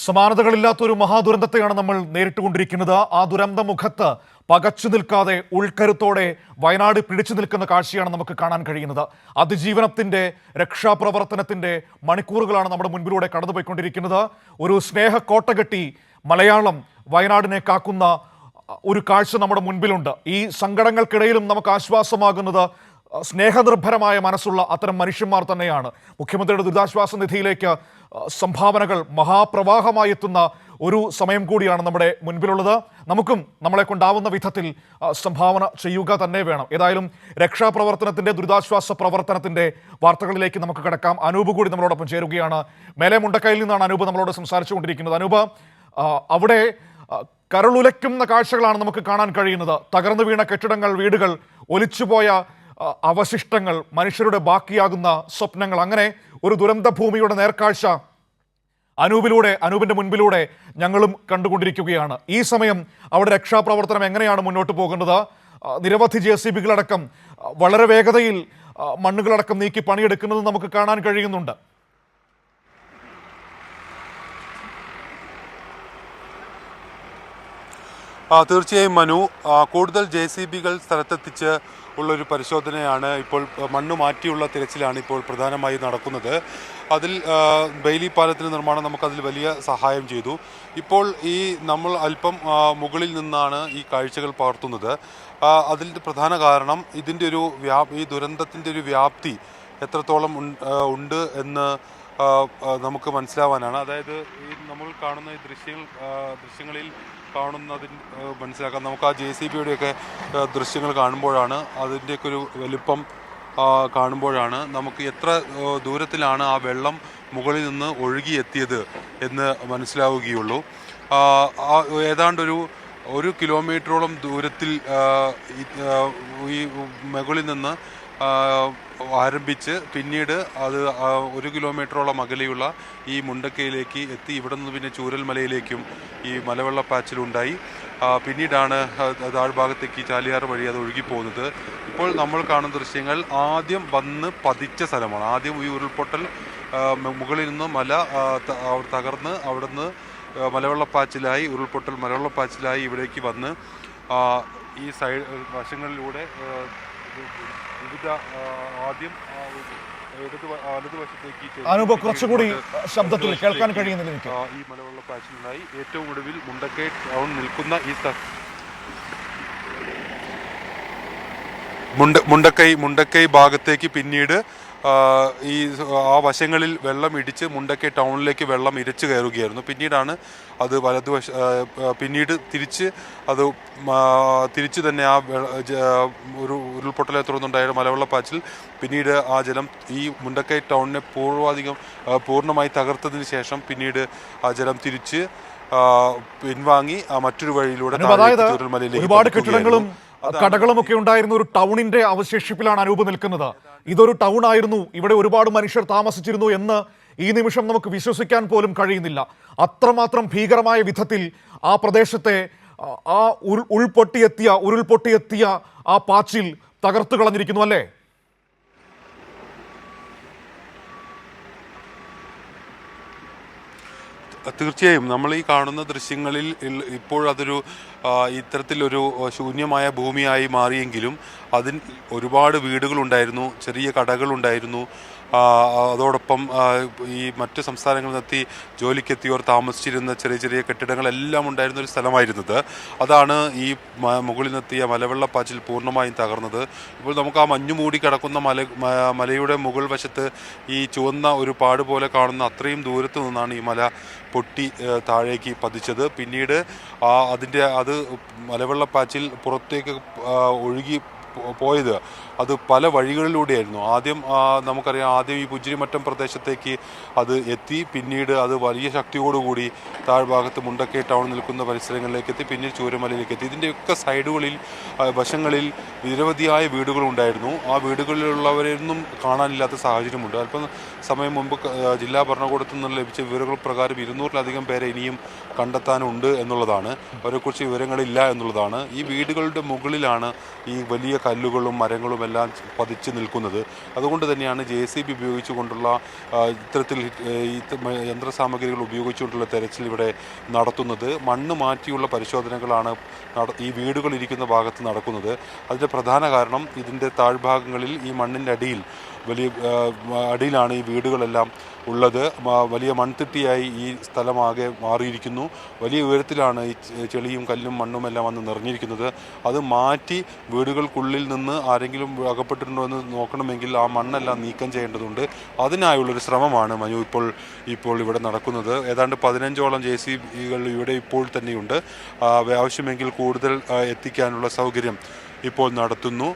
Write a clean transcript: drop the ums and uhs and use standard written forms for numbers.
സമാനതകളില്ലാത്തൊരു മഹാദുരന്തത്തെയാണ് നമ്മൾ നേരിട്ടുകൊണ്ടിരിക്കുന്നത്. ആ ദുരന്ത മുഖത്ത് പകച്ചു നിൽക്കാതെ ഉൾക്കരുത്തോടെ വയനാട് പിടിച്ചു നിൽക്കുന്ന കാഴ്ചയാണ് നമുക്ക് കാണാൻ കഴിയുന്നത്. അതിജീവനത്തിൻ്റെ രക്ഷാപ്രവർത്തനത്തിൻ്റെ മണിക്കൂറുകളാണ് നമ്മുടെ മുൻപിലൂടെ കടന്നുപോയിക്കൊണ്ടിരിക്കുന്നത്. ഒരു സ്നേഹക്കോട്ട കെട്ടി മലയാളം വയനാടിനെ കാക്കുന്ന ഒരു കാഴ്ച നമ്മുടെ മുൻപിലുണ്ട്. ഈ സങ്കടങ്ങൾക്കിടയിലും നമുക്ക് ആശ്വാസമാകുന്നത് സ്നേഹനിർഭരമായ മനസ്സുള്ള അത്തരം മനുഷ്യന്മാർ തന്നെയാണ്. മുഖ്യമന്ത്രിയുടെ ദുരിതാശ്വാസ നിധിയിലേക്ക് സംഭാവനകൾ മഹാപ്രവാഹമായി എത്തുന്ന ഒരു സമയം കൂടിയാണ് നമ്മുടെ മുൻപിലുള്ളത്. നമുക്കും നമ്മളെ കൊണ്ടാവുന്ന വിധത്തിൽ സംഭാവന ചെയ്യുക തന്നെ വേണം. ഏതായാലും രക്ഷാപ്രവർത്തനത്തിൻ്റെ ദുരിതാശ്വാസ പ്രവർത്തനത്തിൻ്റെ വാർത്തകളിലേക്ക് നമുക്ക് കിടക്കാം. അനൂപ് കൂടി നമ്മളോടൊപ്പം ചേരുകയാണ്. മേലെ മുണ്ടക്കയിൽ നിന്നാണ് അനൂപ് നമ്മളോട് സംസാരിച്ചുകൊണ്ടിരിക്കുന്നത്. അനൂപ്, അവിടെ കരളുലയ്ക്കുന്ന കാഴ്ചകളാണ് നമുക്ക് കാണാൻ കഴിയുന്നത്. തകർന്നു വീണ കെട്ടിടങ്ങൾ, വീടുകൾ, ഒലിച്ചുപോയ അവശിഷ്ടങ്ങൾ, മനുഷ്യരുടെ ബാക്കിയാകുന്ന സ്വപ്നങ്ങൾ, അങ്ങനെ ഒരു ദുരന്ത ഭൂമിയുടെ നേർക്കാഴ്ച അനൂപിൻ്റെ മുൻപിലൂടെ ഞങ്ങളും കണ്ടുകൊണ്ടിരിക്കുകയാണ്. ഈ സമയം അവിടെ രക്ഷാപ്രവർത്തനം എങ്ങനെയാണ് മുന്നോട്ട് പോകുന്നത്? നിരവധി JCB-കളടക്കം വളരെ വേഗതയിൽ മണ്ണുകളടക്കം നീക്കി പണിയെടുക്കുന്നത് നമുക്ക് കാണാൻ കഴിയുന്നുണ്ട്. തീർച്ചയായും മനു, കൂടുതൽ JCB-കൾ സ്ഥലത്തെത്തിച്ച് ഉള്ളൊരു പരിശോധനയാണ് ഇപ്പോൾ. മണ്ണ് മാറ്റിയുള്ള തിരച്ചിലാണ് ഇപ്പോൾ പ്രധാനമായി നടക്കുന്നത്. അതിൽ ബെയിലി പാലത്തിൻ്റെ നിർമ്മാണം നമുക്കതിൽ വലിയ സഹായം ചെയ്തു. ഇപ്പോൾ നമ്മൾ അല്പം മുകളിൽ നിന്നാണ് ഈ കാഴ്ചകൾ പകർത്തുന്നത്. അതിൻ്റെ പ്രധാന കാരണം ഇതിൻ്റെ ഈ ദുരന്തത്തിൻ്റെ ഒരു വ്യാപ്തി എത്രത്തോളം ഉണ്ട് എന്ന് നമുക്ക് മനസ്സിലാവാനാണ്. അതായത് നമ്മൾ കാണുന്ന ഈ ദൃശ്യങ്ങളിൽ കാണുന്നതിന് മനസ്സിലാക്കാം. നമുക്ക് ആ JCB-യുടെയൊക്കെ ദൃശ്യങ്ങൾ കാണുമ്പോഴാണ്, അതിൻ്റെയൊക്കെ ഒരു വലിപ്പം കാണുമ്പോഴാണ് നമുക്ക് എത്ര ദൂരത്തിലാണ് ആ വെള്ളം മുകളിൽ നിന്ന് ഒഴുകിയെത്തിയത് എന്ന് മനസ്സിലാവുകയുള്ളൂ. ഏതാണ്ട് ഒരു കിലോമീറ്ററോളം ദൂരത്തിൽ ഈ മുകളിൽ നിന്ന് ആരംഭിച്ച് പിന്നീട് അത് 1 കിലോമീറ്ററോളം അകലെയുള്ള ഈ മുണ്ടക്കയിലേക്ക് എത്തി. ഇവിടെ നിന്ന് പിന്നെ ചൂരൽമലയിലേക്കും ഈ മലവെള്ളപ്പാച്ചിലുണ്ടായി. പിന്നീടാണ് താഴ്ഭാഗത്തേക്ക് ചാലിയാർ വഴി അത് ഒഴുകിപ്പോകുന്നത്. ഇപ്പോൾ നമ്മൾ കാണുന്ന ദൃശ്യങ്ങൾ ആദ്യം വന്ന് പതിച്ച സ്ഥലമാണ്. ആദ്യം ഈ ഉരുൾപൊട്ടൽ മുകളിൽ നിന്ന് മല തകർന്ന് അവിടുന്ന് മലവെള്ളപ്പാച്ചിലായി, മലവെള്ളപ്പാച്ചിലായി ഇവിടേക്ക് വന്ന് ഈ വശങ്ങളിലൂടെ ആദ്യം അനൂപ്, കുറച്ചുകൂടി ശബ്ദത്തിൽ കേൾക്കാൻ കഴിയുന്നില്ല എനിക്ക്. ഈ മലവെള്ളപ്പാച്ചിലുണ്ടായി. ഏറ്റവും ഒടുവിൽ മുണ്ടക്കൈ ടൗൺ നിൽക്കുന്ന ഈ മുണ്ടക്കൈ ഭാഗത്തേക്ക് പിന്നീട് ആ വശങ്ങളിൽ വെള്ളം ഇടിച്ച് മുണ്ടക്കൈ ടൗണിലേക്ക് വെള്ളം ഇരച്ചു കയറുകയായിരുന്നു. പിന്നീടാണ് അത് പിന്നീട് തിരിച്ച് തന്നെ ഒരു ഉരുൾപൊട്ടലെ തുടർന്നുണ്ടായ മലവെള്ളപ്പാച്ചിൽ പിന്നീട് ആ ജലം ഈ മുണ്ടക്കൈ ടൗണിനെ പൂർണ്ണമായി തകർത്തതിന് ശേഷം പിന്നീട് ആ ജലം തിരിച്ച് പിൻവാങ്ങി മറ്റൊരു വഴിയിലൂടെ ഒരുപാട് കെട്ടിടങ്ങളും കടകളുമൊക്കെ ഉണ്ടായിരുന്ന ഒരു ടൗണിന്റെ അവശേഷിപ്പിലാണ് അനൂപ് നിൽക്കുന്നത്. ഇതൊരു ടൗൺ ആയിരുന്നു, ഇവിടെ ഒരുപാട് മനുഷ്യർ താമസിച്ചിരുന്നു എന്ന് ഈ നിമിഷം നമുക്ക് വിശ്വസിക്കാൻ പോലും കഴിയുന്നില്ല. അത്രമാത്രം ഭീകരമായ വിധത്തിൽ ആ പ്രദേശത്തെ ആ ഉരുൾപൊട്ടിയെത്തിയ ആ പാച്ചിൽ തകർത്തു കളഞ്ഞിരിക്കുന്നു, അല്ലേ? തീർച്ചയായും നമ്മൾ ഈ കാണുന്ന ദൃശ്യങ്ങളിൽ ഇപ്പോഴതൊരു ഇത്തരത്തിലൊരു ശൂന്യമായ ഭൂമിയായി മാറിയെങ്കിലും അതിൽ ഒരുപാട് വീടുകളുണ്ടായിരുന്നു, ചെറിയ കടകളുണ്ടായിരുന്നു. അതോടൊപ്പം ഈ മറ്റ് സംസ്ഥാനങ്ങളിൽ നിന്നെത്തി ജോലിക്കെത്തിയവർ താമസിച്ചിരുന്ന ചെറിയ കെട്ടിടങ്ങളെല്ലാം ഉണ്ടായിരുന്ന ഒരു സ്ഥലമായിരുന്നത്. അതാണ് ഈ മുകളിൽ നിന്നെത്തിയ മലവെള്ളപ്പാച്ചിൽ പൂർണ്ണമായും തകർന്നത്. ഇപ്പോൾ നമുക്ക് ആ മഞ്ഞു മൂടി കിടക്കുന്ന മലയുടെ മുകൾ വശത്ത് ഈ ചുവന്ന ഒരു പാട് പോലെ കാണുന്ന അത്രയും ദൂരത്ത് നിന്നാണ് ഈ മല പൊട്ടി താഴേക്ക് പതിച്ചത്. പിന്നീട് അത് മലവെള്ളപ്പാച്ചിൽ പുറത്തേക്ക് ഒഴുകി പോയത് അത് പല വഴികളിലൂടെയായിരുന്നു. നമുക്കറിയാം, ഈ പുഞ്ചിരിമറ്റം പ്രദേശത്തേക്ക് അത് എത്തി. പിന്നീട് അത് വലിയ ശക്തിയോടുകൂടി താഴ്ഭാഗത്ത് മുണ്ടക്കൈ ടൗൺ നിൽക്കുന്ന പരിസരങ്ങളിലേക്ക് എത്തി. പിന്നീട് ചൂരമലയിലേക്ക് എത്തി. ഇതിൻ്റെയൊക്കെ സൈഡുകളിൽ, വശങ്ങളിൽ നിരവധിയായ വീടുകളുണ്ടായിരുന്നു. ആ വീടുകളിലുള്ളവരെയൊന്നും കാണാനില്ലാത്ത സാഹചര്യമുണ്ട്. അല്പം സമയം മുമ്പ് ജില്ലാ ഭരണകൂടത്തിൽ നിന്ന് ലഭിച്ച വിവരങ്ങൾ പ്രകാരം 200-ലധികം പേരെ ഇനിയും കണ്ടെത്താനുണ്ട് എന്നുള്ളതാണ്. അവരെക്കുറിച്ച് വിവരങ്ങളില്ല എന്നുള്ളതാണ്. ഈ വീടുകളുടെ മുകളിലാണ് ഈ വലിയ കല്ലുകളും മരങ്ങളും എല്ലാം പതിച്ച് നിൽക്കുന്നത്. അതുകൊണ്ട് തന്നെയാണ് JCB ഉപയോഗിച്ചുകൊണ്ടുള്ള ഇത്തരത്തിൽ ഈ യന്ത്രസാമഗ്രികൾ ഉപയോഗിച്ചുകൊണ്ടുള്ള തെരച്ചിൽ ഇവിടെ നടത്തുന്നത്. മണ്ണ് മാറ്റിയുള്ള പരിശോധനകളാണ് ഈ വീടുകൾ ഇരിക്കുന്ന ഭാഗത്ത് നടക്കുന്നത്. അതിൻ്റെ പ്രധാന കാരണം ഇതിൻ്റെ താഴ്ഭാഗങ്ങളിൽ ഈ മണ്ണിൻ്റെ അടിയിലാണ് ഈ വീടുകളെല്ലാം ഉള്ളത്. വലിയ മൺതിട്ടിയായി ഈ സ്ഥലമാകെ മാറിയിരിക്കുന്നു. വലിയ ഉയരത്തിലാണ് ഈ ചെളിയും കല്ലും മണ്ണുമെല്ലാം വന്ന് നിറഞ്ഞിരിക്കുന്നത്. അത് മാറ്റി വീടുകൾക്കുള്ളിൽ നിന്ന് ആരെങ്കിലും അകപ്പെട്ടിട്ടുണ്ടോ എന്ന് നോക്കണമെങ്കിൽ ആ മണ്ണെല്ലാം നീക്കം ചെയ്യേണ്ടതുണ്ട്. അതിനായുള്ളൊരു ശ്രമമാണ് മനു ഇപ്പോൾ ഇവിടെ നടക്കുന്നത്. ഏതാണ്ട് 15ഓളം JCBകൾ ഇവിടെ ഇപ്പോൾ തന്നെയുണ്ട്. ആവശ്യമെങ്കിൽ കൂടുതൽ എത്തിക്കാനുള്ള സൗകര്യം ഇപ്പോൾ നടത്തുന്നു.